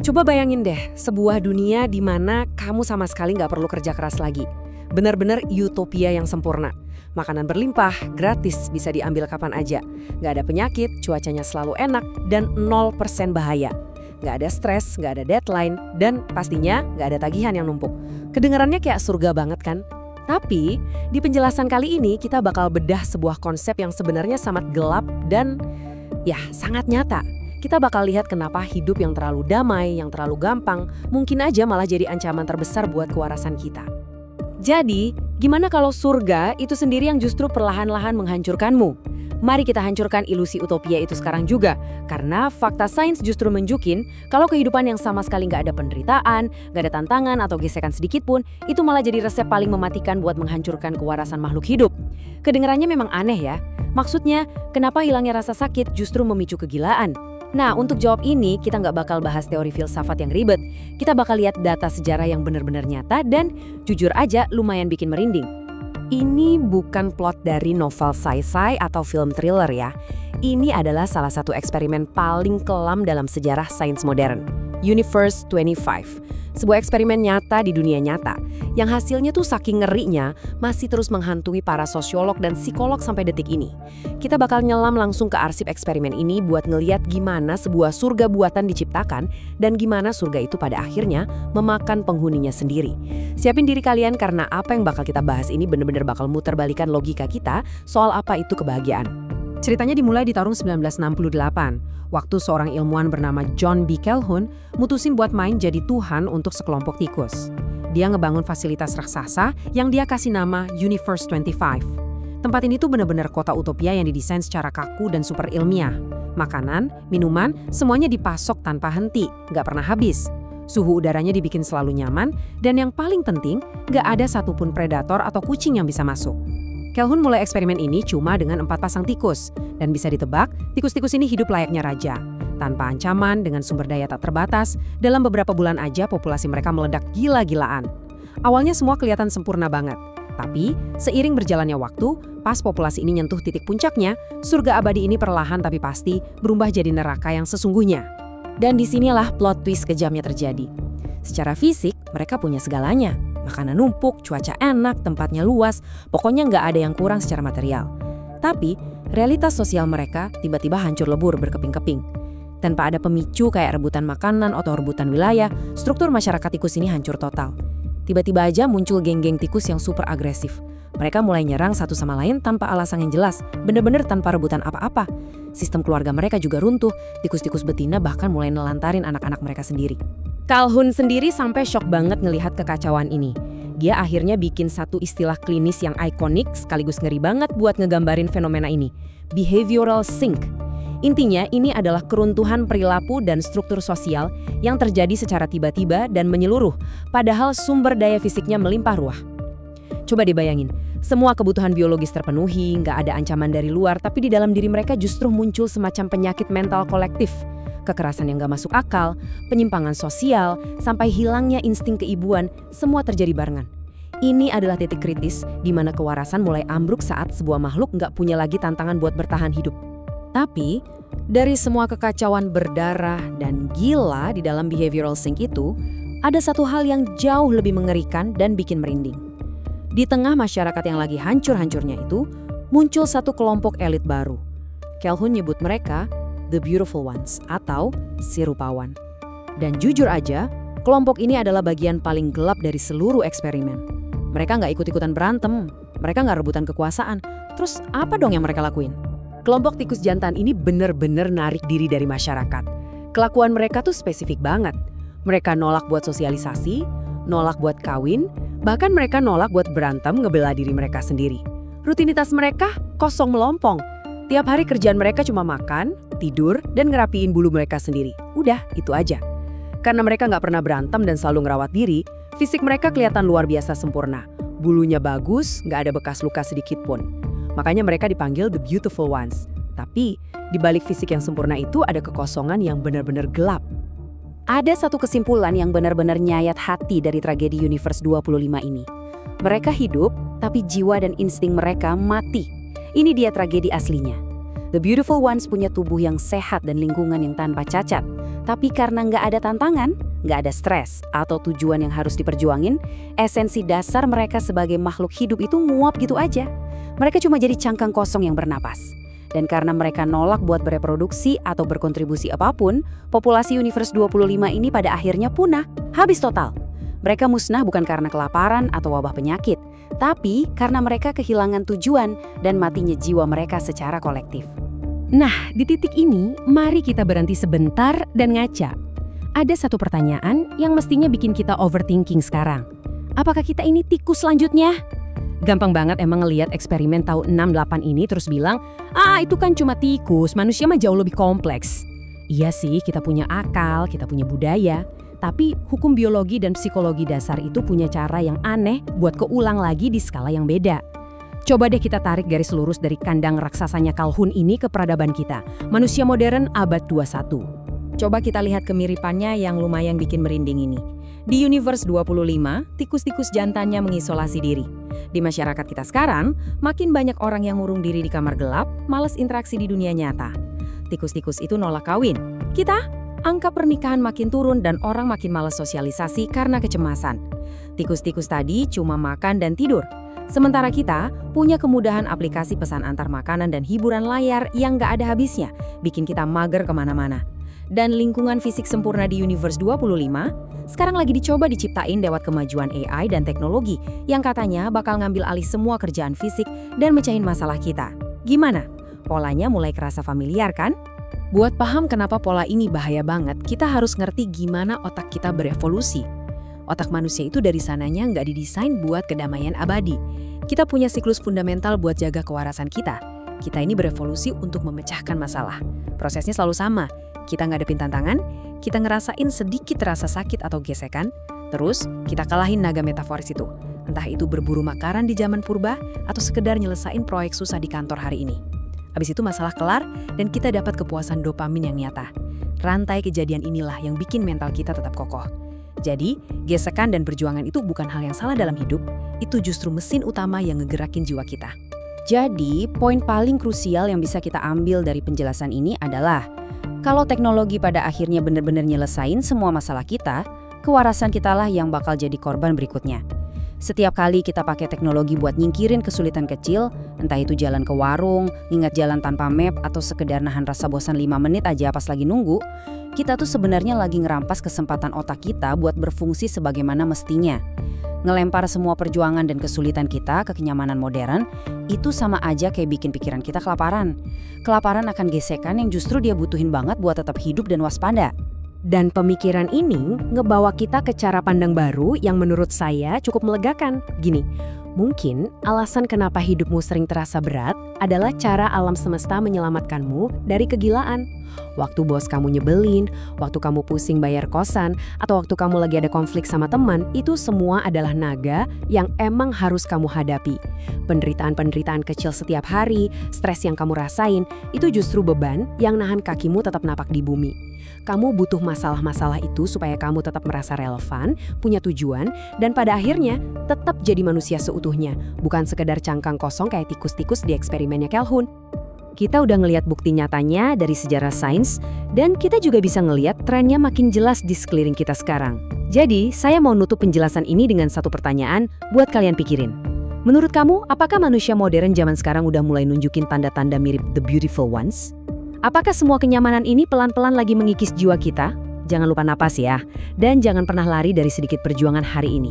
Coba bayangin deh, sebuah dunia di mana kamu sama sekali nggak perlu kerja keras lagi. Benar-benar utopia yang sempurna. Makanan berlimpah, gratis, bisa diambil kapan aja. Nggak ada penyakit, cuacanya selalu enak, dan 0% bahaya. Nggak ada stres, nggak ada deadline, dan pastinya nggak ada tagihan yang numpuk. Kedengarannya kayak surga banget kan? Tapi, di penjelasan kali ini kita bakal bedah sebuah konsep yang sebenarnya sangat gelap dan ya sangat nyata. Kita bakal lihat kenapa hidup yang terlalu damai, yang terlalu gampang, mungkin aja malah jadi ancaman terbesar buat kewarasan kita. Jadi, gimana kalau surga itu sendiri yang justru perlahan-lahan menghancurkanmu? Mari kita hancurkan ilusi utopia itu sekarang juga, karena fakta sains justru menunjukin kalau kehidupan yang sama sekali nggak ada penderitaan, nggak ada tantangan atau gesekan sedikit pun, itu malah jadi resep paling mematikan buat menghancurkan kewarasan makhluk hidup. Kedengarannya memang aneh ya. Maksudnya, kenapa hilangnya rasa sakit justru memicu kegilaan? Nah, untuk jawab ini, kita nggak bakal bahas teori filsafat yang ribet. Kita bakal lihat data sejarah yang benar-benar nyata dan jujur aja lumayan bikin merinding. Ini bukan plot dari novel sci-fi atau film thriller ya. Ini adalah salah satu eksperimen paling kelam dalam sejarah sains modern. Universe 25. Sebuah eksperimen nyata di dunia nyata. Yang hasilnya tuh saking ngerinya, masih terus menghantui para sosiolog dan psikolog sampai detik ini. Kita bakal nyelam langsung ke arsip eksperimen ini buat ngeliat gimana sebuah surga buatan diciptakan dan gimana surga itu pada akhirnya memakan penghuninya sendiri. Siapin diri kalian karena apa yang bakal kita bahas ini bener-bener bakal muterbalikan logika kita soal apa itu kebahagiaan. Ceritanya dimulai di tahun 1968, waktu seorang ilmuwan bernama John B. Calhoun mutusin buat main jadi Tuhan untuk sekelompok tikus. Dia ngebangun fasilitas raksasa yang dia kasih nama Universe 25. Tempat ini tuh benar-benar kota utopia yang didesain secara kaku dan super ilmiah. Makanan, minuman, semuanya dipasok tanpa henti, nggak pernah habis. Suhu udaranya dibikin selalu nyaman, dan yang paling penting, nggak ada satupun predator atau kucing yang bisa masuk. Calhoun mulai eksperimen ini cuma dengan 4 pasang tikus, dan bisa ditebak, tikus-tikus ini hidup layaknya raja. Tanpa ancaman, dengan sumber daya tak terbatas, dalam beberapa bulan aja populasi mereka meledak gila-gilaan. Awalnya semua kelihatan sempurna banget, tapi seiring berjalannya waktu, pas populasi ini nyentuh titik puncaknya, surga abadi ini perlahan tapi pasti berubah jadi neraka yang sesungguhnya. Dan disinilah plot twist kejamnya terjadi. Secara fisik, mereka punya segalanya. Makanan numpuk, cuaca enak, tempatnya luas, pokoknya nggak ada yang kurang secara material. Tapi, realitas sosial mereka tiba-tiba hancur lebur berkeping-keping. Tanpa ada pemicu kayak rebutan makanan atau rebutan wilayah, struktur masyarakat tikus ini hancur total. Tiba-tiba aja muncul geng-geng tikus yang super agresif. Mereka mulai nyerang satu sama lain tanpa alasan yang jelas, bener-bener tanpa rebutan apa-apa. Sistem keluarga mereka juga runtuh, tikus-tikus betina bahkan mulai nelantarin anak-anak mereka sendiri. Calhoun sendiri sampai shock banget ngelihat kekacauan ini. Dia akhirnya bikin satu istilah klinis yang ikonik sekaligus ngeri banget buat ngegambarin fenomena ini. Behavioral sink. Intinya ini adalah keruntuhan perilaku dan struktur sosial yang terjadi secara tiba-tiba dan menyeluruh, padahal sumber daya fisiknya melimpah ruah. Coba dibayangin, semua kebutuhan biologis terpenuhi, nggak ada ancaman dari luar, tapi di dalam diri mereka justru muncul semacam penyakit mental kolektif. Kekerasan yang gak masuk akal, penyimpangan sosial, sampai hilangnya insting keibuan, semua terjadi barengan. Ini adalah titik kritis di mana kewarasan mulai ambruk saat sebuah makhluk gak punya lagi tantangan buat bertahan hidup. Tapi, dari semua kekacauan berdarah dan gila di dalam behavioral sink itu, ada satu hal yang jauh lebih mengerikan dan bikin merinding. Di tengah masyarakat yang lagi hancur-hancurnya itu, muncul satu kelompok elit baru. Calhoun nyebut mereka The Beautiful Ones atau si rupawan. Dan jujur aja, kelompok ini adalah bagian paling gelap dari seluruh eksperimen. Mereka nggak ikut-ikutan berantem, mereka nggak rebutan kekuasaan. Terus apa dong yang mereka lakuin? Kelompok tikus jantan ini bener-bener narik diri dari masyarakat. Kelakuan mereka tuh spesifik banget. Mereka nolak buat sosialisasi, nolak buat kawin, bahkan mereka nolak buat berantem ngebela diri mereka sendiri. Rutinitas mereka kosong melompong. Tiap hari kerjaan mereka cuma makan, tidur, dan ngerapiin bulu mereka sendiri. Udah, itu aja. Karena mereka nggak pernah berantem dan selalu ngerawat diri, fisik mereka kelihatan luar biasa sempurna. Bulunya bagus, nggak ada bekas luka sedikit pun. Makanya mereka dipanggil The Beautiful Ones. Tapi, di balik fisik yang sempurna itu ada kekosongan yang benar-benar gelap. Ada satu kesimpulan yang benar-benar nyayat hati dari tragedi Universe 25 ini. Mereka hidup, tapi jiwa dan insting mereka mati. Ini dia tragedi aslinya. The Beautiful Ones punya tubuh yang sehat dan lingkungan yang tanpa cacat. Tapi karena nggak ada tantangan, nggak ada stres atau tujuan yang harus diperjuangin, esensi dasar mereka sebagai makhluk hidup itu nguap gitu aja. Mereka cuma jadi cangkang kosong yang bernapas. Dan karena mereka nolak buat bereproduksi atau berkontribusi apapun, populasi Universe 25 ini pada akhirnya punah, habis total. Mereka musnah bukan karena kelaparan atau wabah penyakit, tapi karena mereka kehilangan tujuan dan matinya jiwa mereka secara kolektif. Nah, di titik ini, mari kita berhenti sebentar dan ngaca. Ada satu pertanyaan yang mestinya bikin kita overthinking sekarang. Apakah kita ini tikus selanjutnya? Gampang banget emang ngelihat eksperimen tahun 68 ini terus bilang, itu kan cuma tikus, manusia mah jauh lebih kompleks. Iya sih, kita punya akal, kita punya budaya, tapi hukum biologi dan psikologi dasar itu punya cara yang aneh buat keulang lagi di skala yang beda. Coba deh kita tarik garis lurus dari kandang raksasanya Calhoun ini ke peradaban kita, manusia modern abad 21. Coba kita lihat kemiripannya yang lumayan bikin merinding ini. Di Universe 25, tikus-tikus jantannya mengisolasi diri. Di masyarakat kita sekarang, makin banyak orang yang ngurung diri di kamar gelap, malas interaksi di dunia nyata. Tikus-tikus itu nolak kawin. Kita, angka pernikahan makin turun dan orang makin malas sosialisasi karena kecemasan. Tikus-tikus tadi cuma makan dan tidur. Sementara kita punya kemudahan aplikasi pesan antar makanan dan hiburan layar yang nggak ada habisnya, bikin kita mager kemana-mana. Dan lingkungan fisik sempurna di Universe 25 sekarang lagi dicoba diciptain lewat kemajuan AI dan teknologi yang katanya bakal ngambil alih semua kerjaan fisik dan mecahin masalah kita. Gimana? Polanya mulai kerasa familiar kan? Buat paham kenapa pola ini bahaya banget, kita harus ngerti gimana otak kita berevolusi. Otak manusia itu dari sananya nggak didesain buat kedamaian abadi. Kita punya siklus fundamental buat jaga kewarasan kita. Kita ini berevolusi untuk memecahkan masalah. Prosesnya selalu sama. Kita ngadepin tantangan, kita ngerasain sedikit rasa sakit atau gesekan, terus kita kalahin naga metaforis itu. Entah itu berburu makanan di zaman purba atau sekedar nyelesain proyek susah di kantor hari ini. Habis itu masalah kelar dan kita dapat kepuasan dopamin yang nyata. Rantai kejadian inilah yang bikin mental kita tetap kokoh. Jadi, gesekan dan perjuangan itu bukan hal yang salah dalam hidup, itu justru mesin utama yang ngegerakin jiwa kita. Jadi, poin paling krusial yang bisa kita ambil dari penjelasan ini adalah kalau teknologi pada akhirnya benar-benar nyelesain semua masalah kita, kewarasan kitalah yang bakal jadi korban berikutnya. Setiap kali kita pakai teknologi buat nyingkirin kesulitan kecil, entah itu jalan ke warung, ingat jalan tanpa map, atau sekedar nahan rasa bosan 5 menit aja pas lagi nunggu, kita tuh sebenarnya lagi ngerampas kesempatan otak kita buat berfungsi sebagaimana mestinya. Ngelempar semua perjuangan dan kesulitan kita ke kenyamanan modern, itu sama aja kayak bikin pikiran kita kelaparan. Kelaparan akan gesekan yang justru dia butuhin banget buat tetap hidup dan waspada. Dan pemikiran ini ngebawa kita ke cara pandang baru yang menurut saya cukup melegakan. Gini, mungkin alasan kenapa hidupmu sering terasa berat adalah cara alam semesta menyelamatkanmu dari kegilaan. Waktu bos kamu nyebelin, waktu kamu pusing bayar kosan, atau waktu kamu lagi ada konflik sama teman, itu semua adalah naga yang emang harus kamu hadapi. Penderitaan-penderitaan kecil setiap hari, stres yang kamu rasain, itu justru beban yang nahan kakimu tetap napak di bumi. Kamu butuh masalah-masalah itu supaya kamu tetap merasa relevan, punya tujuan, dan pada akhirnya tetap jadi manusia seutuhnya, bukan sekedar cangkang kosong kayak tikus-tikus di eksperimennya Calhoun. Kita udah ngelihat bukti nyatanya dari sejarah sains, dan kita juga bisa ngelihat trennya makin jelas di sekeliling kita sekarang. Jadi, saya mau nutup penjelasan ini dengan satu pertanyaan buat kalian pikirin. Menurut kamu, apakah manusia modern zaman sekarang udah mulai nunjukin tanda-tanda mirip The Beautiful Ones? Apakah semua kenyamanan ini pelan-pelan lagi mengikis jiwa kita? Jangan lupa napas ya, dan jangan pernah lari dari sedikit perjuangan hari ini.